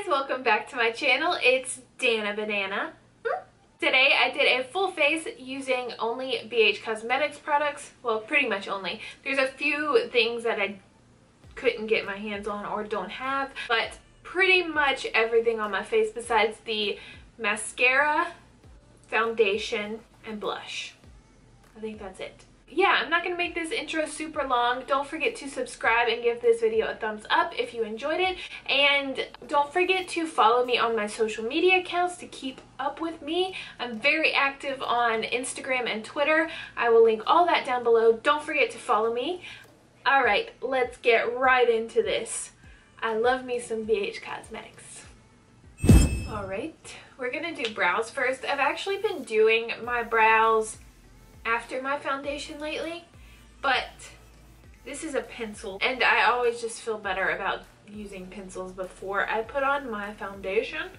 guys, welcome back to my channel. It's danahbanana. Today I did a full face using only BH Cosmetics products. Well, pretty much only. There's a few things that I couldn't get my hands on or don't have, but pretty much everything on my face besides the mascara, foundation, and blush. I think that's it. Yeah, I'm not going to make this intro super long. Don't forget to subscribe and give this video a thumbs up if you enjoyed it. And don't forget to follow me on my social media accounts to keep up with me. I'm very active on Instagram and Twitter. I will link all that down below. Don't forget to follow me. Alright, let's get right into this. I love me some BH Cosmetics. Alright, we're going to do brows first. I've actually been doing my brows after my foundation lately, but this is a pencil and I always just feel better about using pencils before I put on my foundation.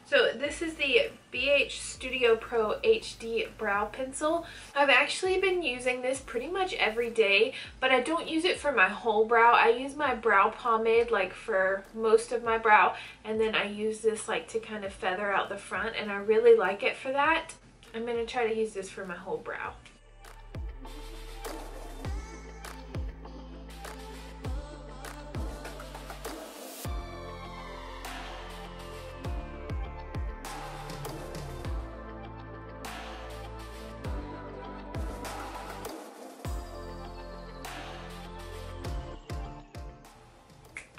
So this is the BH Studio Pro HD Brow Pencil. I've actually been using this pretty much every day, but I don't use it for my whole brow. I use my brow pomade like for most of my brow, and then I use this like to kind of feather out the front, and I really like it for that. I'm going to try to use this for my whole brow.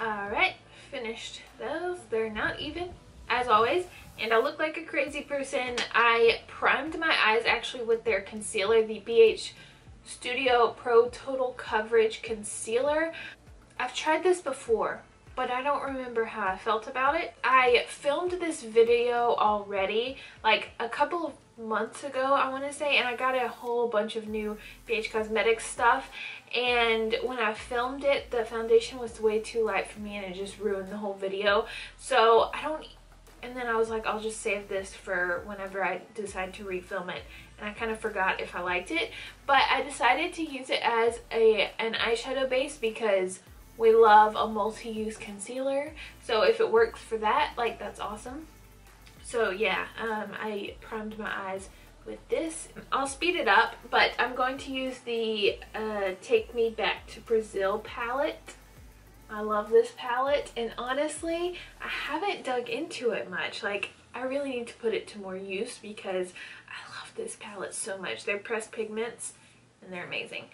Alright, finished those. They're not even, as always, and I look like a crazy person. I primed my eyes actually with their concealer, the BH Studio Pro Total Coverage Concealer. I've tried this before, but I don't remember how I felt about it. I filmed this video already, like a couple of months ago, I want to say, and I got a whole bunch of new BH Cosmetics stuff, and when I filmed it, the foundation was way too light for me and it just ruined the whole video. So and then I was like, I'll just save this for whenever I decide to refilm it, and I kind of forgot if I liked it, but I decided to use it as an eyeshadow base because we love a multi-use concealer. So if it works for that, like, that's awesome. So yeah, I primed my eyes with this. I'll speed it up, but I'm going to use the Take Me Back to Brazil palette. I love this palette, and honestly, I haven't dug into it much. Like, I really need to put it to more use because I love this palette so much. They're pressed pigments and they're amazing.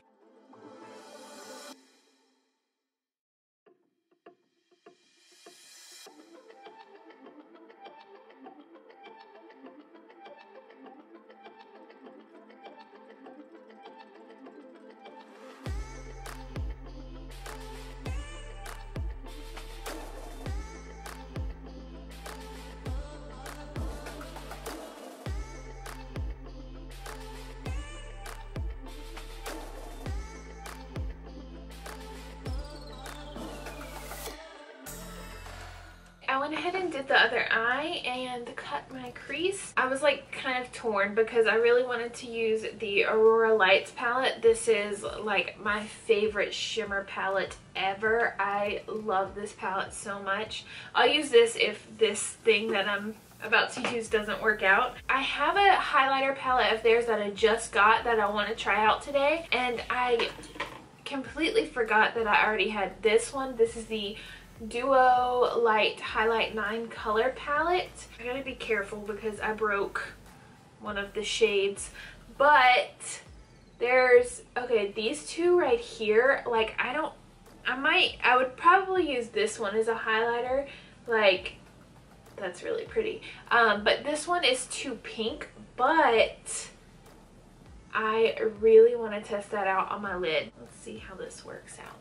I went ahead and did the other eye and cut my crease. I was like kind of torn because I really wanted to use the Aurora Lights palette. This is like my favorite shimmer palette ever. I love this palette so much. I'll use this if this thing that I'm about to use doesn't work out. I have a highlighter palette of theirs that I just got that I want to try out today, and I completely forgot that I already had this one. This is the Duolight Highlight 9 color palette. I gotta be careful because I broke one of the shades, but there's, okay, these two right here, like, I would probably use this one as a highlighter. Like, that's really pretty, but this one is too pink, but I really want to test that out on my lid. Let's see how this works out.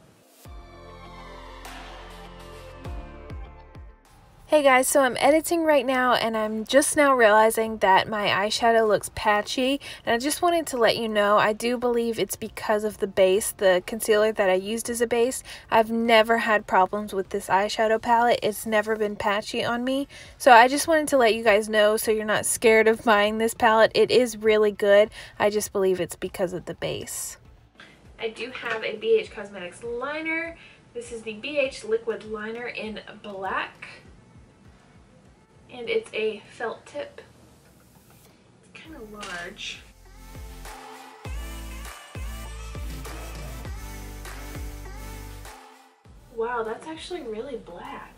Hey guys, so I'm editing right now and I'm just now realizing that my eyeshadow looks patchy, and I just wanted to let you know I do believe it's because of the base, the concealer that I used as a base. I've never had problems with this eyeshadow palette. It's never been patchy on me. So I just wanted to let you guys know so you're not scared of buying this palette. It is really good. I just believe it's because of the base. I do have a BH Cosmetics liner. This is the BH Liquid Liner in black. and it's a felt tip. It's kind of large. Wow, that's actually really black.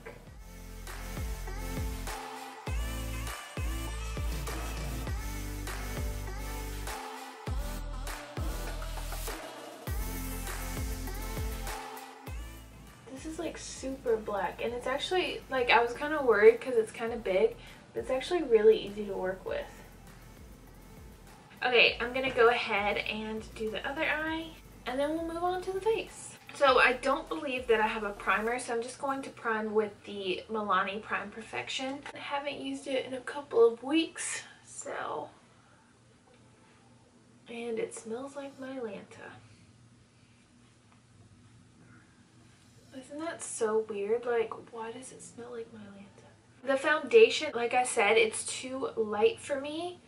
This is like super black, and it's actually like, I was kind of worried because it's kind of big, but it's actually really easy to work with. Okay, I'm gonna go ahead and do the other eye, and then we'll move on to the face. So I don't believe that I have a primer, so I'm just going to prime with the Milani Prime Perfection. I haven't used it in a couple of weeks, so, and it smells like my Lanta. Isn't that so weird? Like, why does it smell like my Lanta? The foundation, like I said, it's too light for me.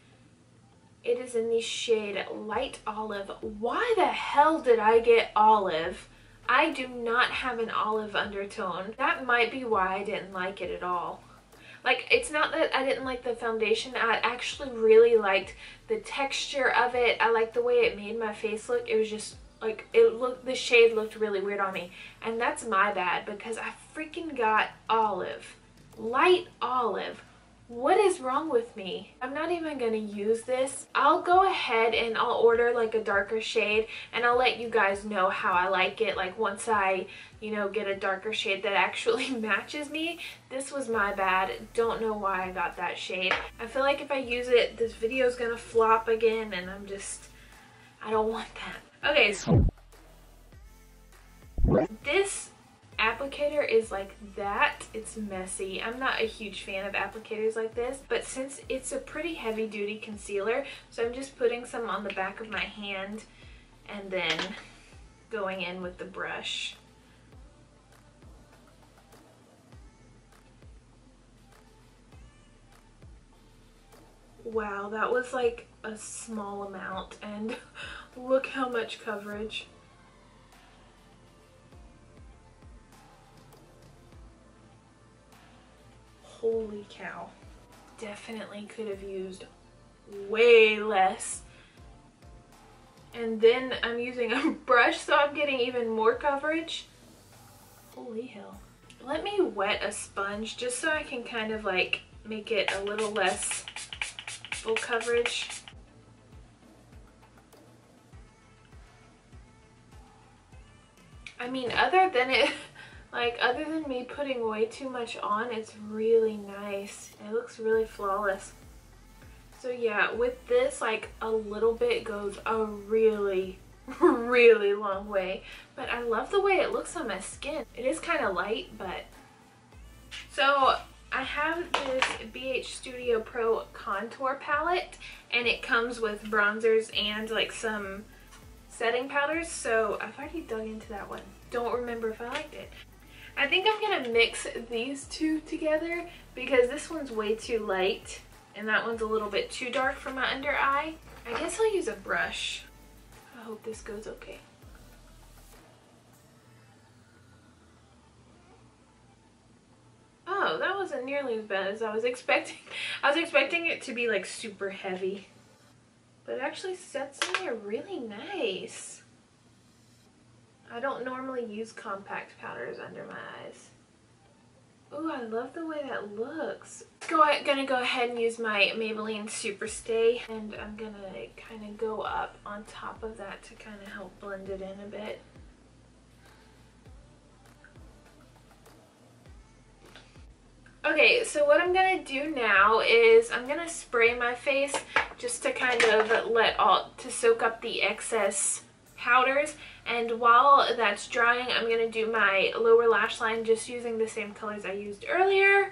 It is in the shade Light Olive. Why the hell did I get olive? I do not have an olive undertone. That might be why I didn't like it at all. Like, it's not that I didn't like the foundation. I actually really liked the texture of it. I liked the way it made my face look. It was just like, the shade looked really weird on me. And that's my bad because I freaking got olive. Light olive. What is wrong with me? I'm not even gonna use this. I'll go ahead and I'll order like a darker shade, and I'll let you guys know how I like it. Like, once I, you know, get a darker shade that actually matches me. This was my bad. Don't know why I got that shade. I feel like if I use it, this video is gonna flop again, and I don't want that. Okay, so this applicator is like that. It's messy. I'm not a huge fan of applicators like this, but since it's a pretty heavy duty concealer, so I'm just putting some on the back of my hand and then going in with the brush. Wow, that was like a small amount, and look how much coverage. Holy cow. Definitely could have used way less. And then I'm using a brush, so I'm getting even more coverage. Holy hell. Let me wet a sponge just so I can kind of like make it a little less full coverage. I mean, other than me putting way too much on, it's really nice. It looks really flawless. So yeah, with this, like, a little bit goes a really, really long way. But I love the way it looks on my skin. It is kind of light, but... So I have this BH Studio Pro contour palette, and it comes with bronzers and like some setting powders. So I've already dug into that one. Don't remember if I liked it. I think I'm gonna mix these two together because this one's way too light and that one's a little bit too dark for my under eye. I guess I'll use a brush. I hope this goes okay. Oh, that wasn't nearly as bad as I was expecting. I was expecting it to be like super heavy, but it actually sets in there really nice. I don't normally use compact powders under my eyes. Ooh, I love the way that looks. Gonna go ahead and use my Maybelline Super Stay, and I'm gonna kind of go up on top of that to kind of help blend it in a bit. Okay, so what I'm gonna do now is I'm gonna spray my face just to kind of to soak up the excess powders, and while that's drying, I'm gonna do my lower lash line just using the same colors I used earlier,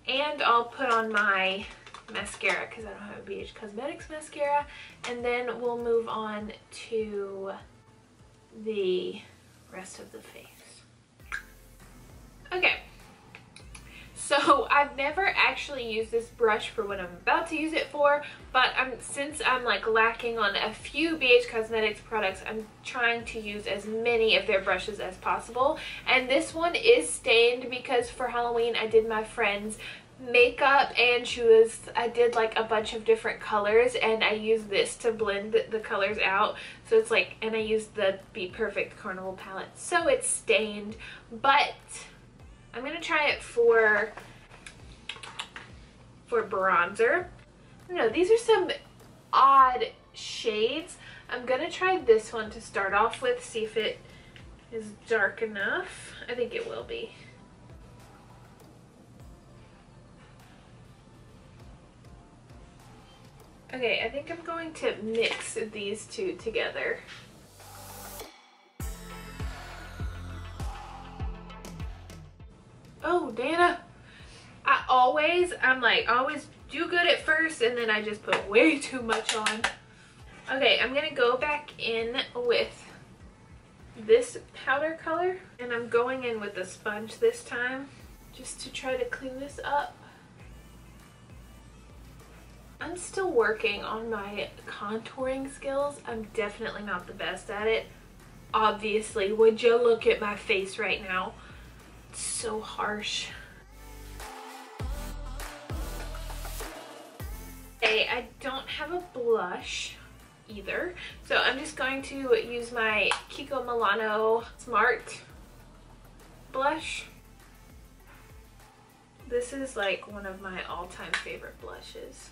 and I'll put on my mascara because I don't have a BH Cosmetics mascara, and then we'll move on to the rest of the face. Okay. So I've never actually used this brush for what I'm about to use it for, but since I'm like lacking on a few BH Cosmetics products, I'm trying to use as many of their brushes as possible. And this one is stained because for Halloween I did my friend's makeup and I did like a bunch of different colors, and I used this to blend the colors out. So it's like, and I used the Be Perfect Carnival palette, so it's stained, but I'm gonna try it for bronzer. No, these are some odd shades. I'm gonna try this one to start off with, see if it is dark enough. I think it will be. Okay, I think I'm going to mix these two together. Oh, Dana, I always do good at first, and then I just put way too much on. Okay, I'm gonna go back in with this powder color, and I'm going in with a sponge this time just to try to clean this up. I'm still working on my contouring skills. I'm definitely not the best at it. Obviously, would you look at my face right now? It's so harsh. Okay, I don't have a blush either, so I'm just going to use my Kiko Milano Smart blush. This is like one of my all-time favorite blushes.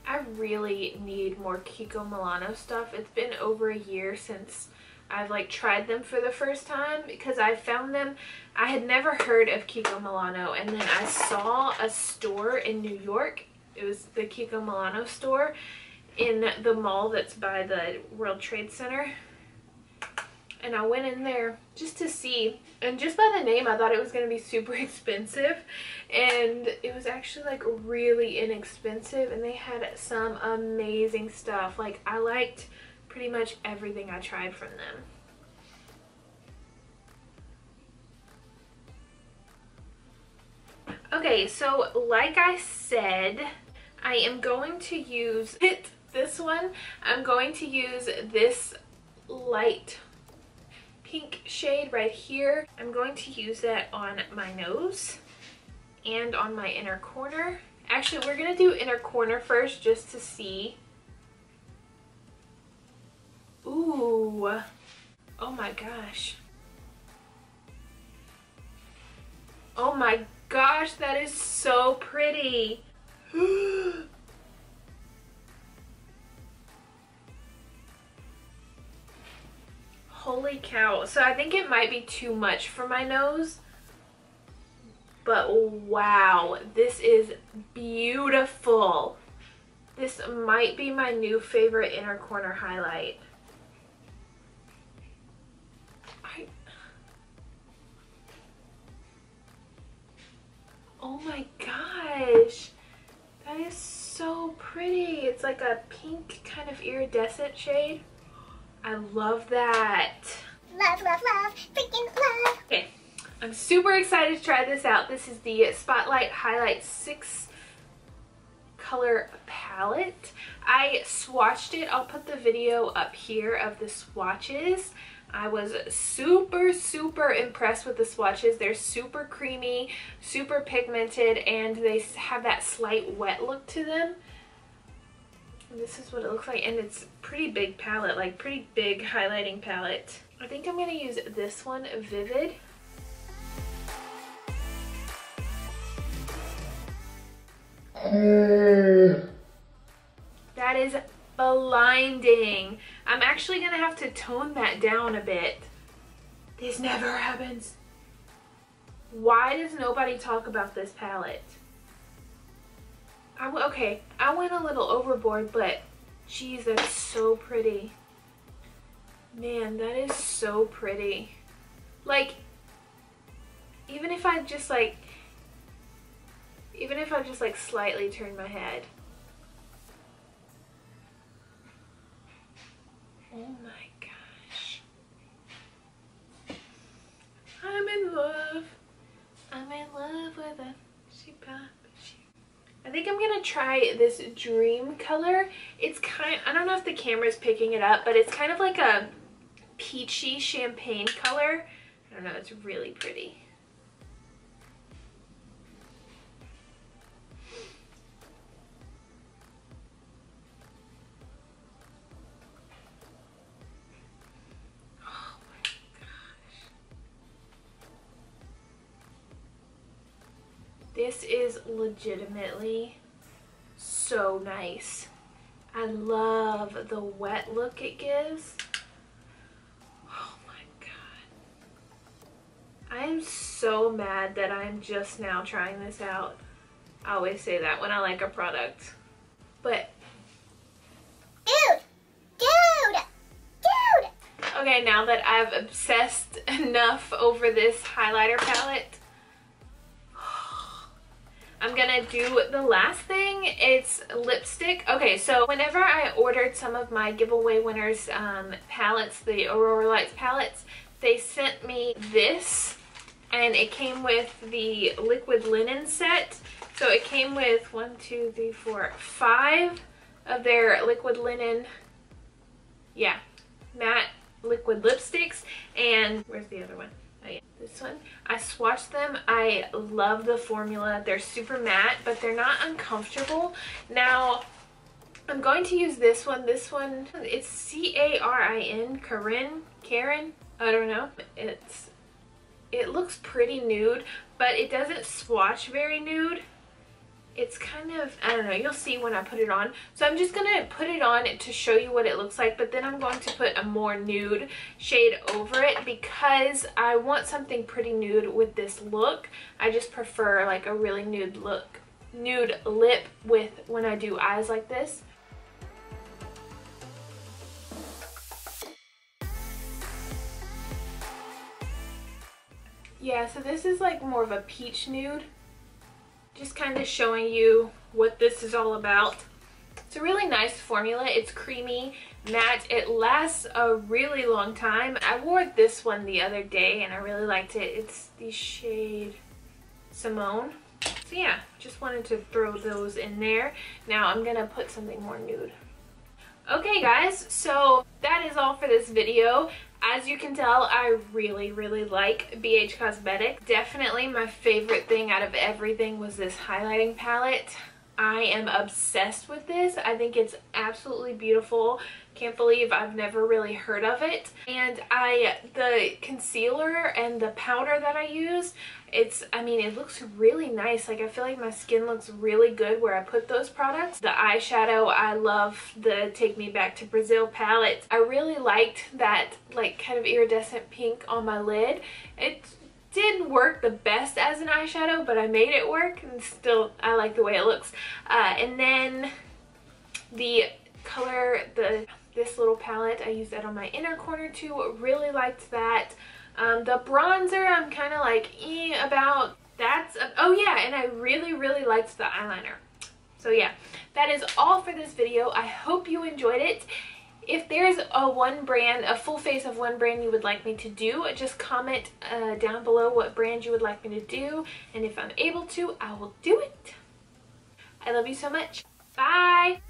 I really need more Kiko Milano stuff. It's been over a year since I've like tried them for the first time, because I found them, I had never heard of Kiko Milano, and then I saw a store in New York. It was the Kiko Milano store in the mall that's by the World Trade Center. And I went in there just to see, and just by the name I thought it was going to be super expensive, and it was actually like really inexpensive, and they had some amazing stuff. Like, I liked pretty much everything I tried from them. Okay, so like I said, I am going to use this one. I'm going to use this light pink shade right here. I'm going to use that on my nose and on my inner corner. Actually, we're gonna do inner corner first just to see. Ooh, oh my gosh. Oh my gosh, that is so pretty. Holy cow. So I think it might be too much for my nose, but wow, this is beautiful. This might be my new favorite inner corner highlight. Oh my gosh, that is so pretty. It's like a pink kind of iridescent shade. I love that. Love, love, love, freaking love. Okay, I'm super excited to try this out. This is the Spotlight Highlight 6 color palette. I swatched it. I'll put the video up here of the swatches. I was super impressed with the swatches. They're super creamy, super pigmented, and they have that slight wet look to them. And this is what it looks like, and it's a pretty big palette, like pretty big highlighting palette. I think I'm going to use this one, Vivid. That is blinding. I'm actually gonna have to tone that down a bit. This never happens. Why does nobody talk about this palette? Okay, I went a little overboard, but geez, that's so pretty. Man, that is so pretty. Like, even if I just like slightly turn my head. Oh my gosh. I'm in love. I'm in love with her. think I'm gonna try this Dream color. It's I don't know if the camera's picking it up, but it's kind of like a peachy champagne color. I don't know, it's really pretty. This is legitimately so nice. I love the wet look it gives. Oh my god. I am so mad that I'm just now trying this out. I always say that when I like a product. But Dude! okay, now that I've obsessed enough over this highlighter palette, I'm gonna do the last thing. It's lipstick. Okay, so whenever I ordered some of my giveaway winners palettes, the Aurora Lights palettes, they sent me this, and it came with the liquid linen set. So it came with 5 of their liquid linen, yeah, matte liquid lipsticks. And where's the other one? Oh yeah, this one. I swatched them. I love the formula. They're super matte, but they're not uncomfortable. Now, I'm going to use this one. This one, it's C-A-R-I-N, Karen. I don't know. It looks pretty nude, but it doesn't swatch very nude. It's kind of, I don't know, you'll see when I put it on. So I'm just going to put it on to show you what it looks like, but then I'm going to put a more nude shade over it because I want something pretty nude with this look. I just prefer like a really nude look, nude lip with when I do eyes like this. Yeah, so this is like more of a peach nude. Just kind of showing you what this is all about. It's a really nice formula. It's creamy, matte. It lasts a really long time. I wore this one the other day and I really liked it. It's the shade Simone. So yeah, just wanted to throw those in there. Now I'm gonna put something more nude. Okay guys, so that is all for this video. As you can tell, I really like BH Cosmetics. Definitely my favorite thing out of everything was this highlighting palette. I am obsessed with this. I think it's absolutely beautiful. Can't believe I've never really heard of it. And the concealer and the powder that I use, I mean, it looks really nice. Like, I feel like my skin looks really good where I put those products. The eyeshadow, I love the Take Me Back to Brazil palette. I really liked that, like, kind of iridescent pink on my lid. It didn't work the best as an eyeshadow, but I made it work, and still I like the way it looks. And then the color, this little palette, I used that on my inner corner too. Really liked that. The bronzer, I'm kind of like about. Oh yeah, and I really liked the eyeliner. So yeah, that is all for this video. I hope you enjoyed it. If there's a full face of one brand you would like me to do, just comment down below what brand you would like me to do, and if I'm able to, I will do it. I love you so much. Bye!